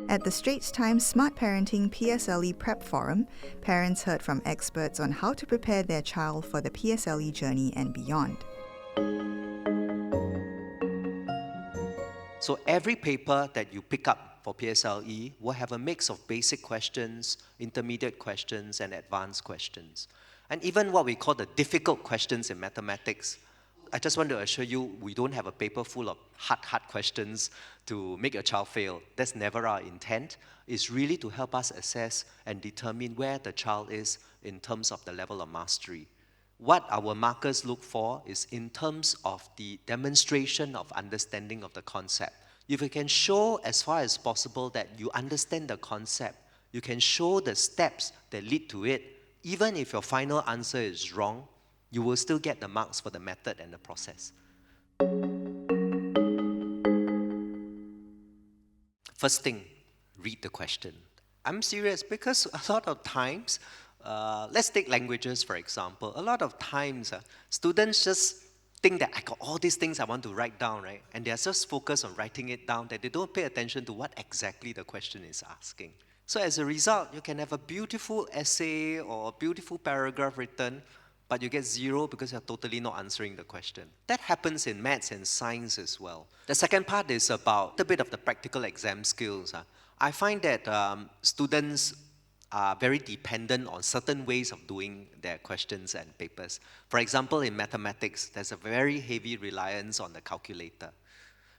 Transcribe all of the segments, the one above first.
At the Straits Times Smart Parenting PSLE Prep Forum, parents heard from experts on how to prepare their child for the PSLE journey and beyond. So every paper that you pick up for PSLE will have a mix of basic questions, intermediate questions, and advanced questions. And even what we call the difficult questions in mathematics, I just want to assure you, we don't have a paper full of hard questions to make your child fail. That's never our intent. It's really to help us assess and determine where the child is in terms of the level of mastery. What our markers look for is in terms of the demonstration of understanding of the concept. If you can show as far as possible that you understand the concept, you can show the steps that lead to it, even if your final answer is wrong, you will still get the marks for the method and the process. First thing, read the question. I'm serious because a lot of times, let's take languages for example. A lot of times, students just think that I got all these things I want to write down, right? And they're just focused on writing it down, that they don't pay attention to what exactly the question is asking. So as a result, you can have a beautiful essay or a beautiful paragraph written, but you get 0 because you're totally not answering the question. That happens in maths and science as well. The second part is about a bit of the practical exam skills. I find that students are very dependent on certain ways of doing their questions and papers. For example, in mathematics, there's a very heavy reliance on the calculator.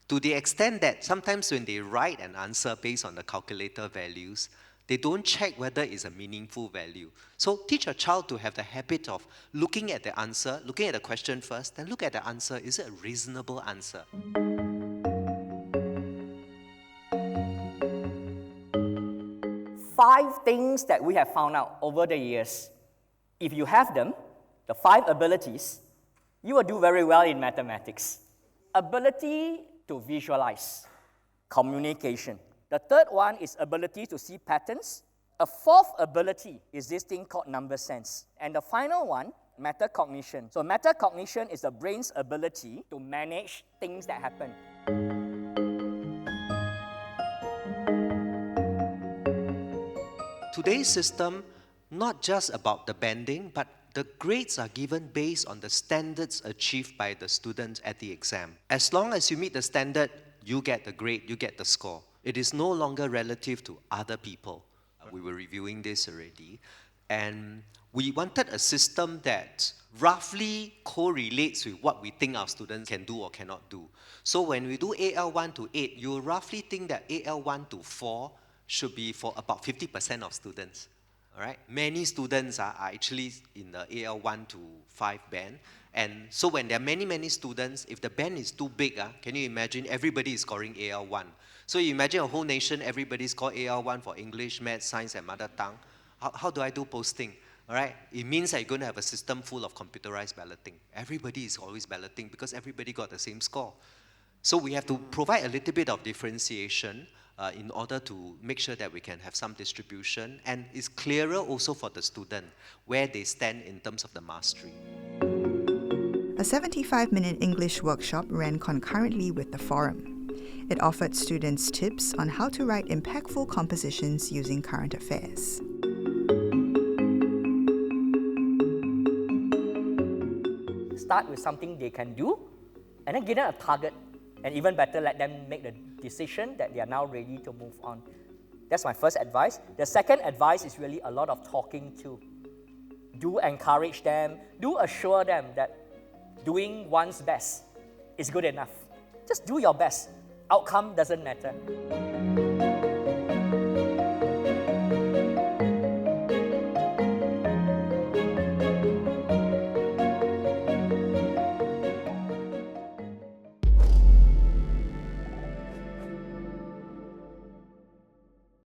To the extent that sometimes when they write an answer based on the calculator values, they don't check whether it's a meaningful value. So teach a child to have the habit of looking at the answer, looking at the question first, then look at the answer. Is it a reasonable answer? Five things that we have found out over the years. If you have them, the 5 abilities, you will do very well in mathematics. Ability to visualize, communication. The third one is ability to see patterns. A fourth ability is this thing called number sense. And the final one, metacognition. So metacognition is the brain's ability to manage things that happen. Today's system, not just about the banding, but the grades are given based on the standards achieved by the students at the exam. As long as you meet the standard, you get the grade, you get the score. It is no longer relative to other people. We were reviewing this already. And we wanted a system that roughly correlates with what we think our students can do or cannot do. So when we do AL1 to 8, you roughly think that AL1 to 4 should be for about 50% of students. All right? Many students are actually in the AL1 to 5 band. And so when there are many students, if the band is too big, can you imagine everybody is scoring AL1? So you imagine a whole nation, everybody score AL1 for English, Maths, Science, and Mother Tongue. How do I do posting? All right? It means that you're going to have a system full of computerized balloting. Everybody is always balloting because everybody got the same score. So we have to provide a little bit of differentiation in order to make sure that we can have some distribution, and it's clearer also for the student where they stand in terms of the mastery. A 75-minute English workshop ran concurrently with the forum. It offered students tips on how to write impactful compositions using current affairs. Start with something they can do, and then give them a target. And even better, let them make the decision that they are now ready to move on. That's my first advice. The second advice is really a lot of talking too. Do encourage them, do assure them that doing one's best is good enough. Just do your best. Outcome doesn't matter.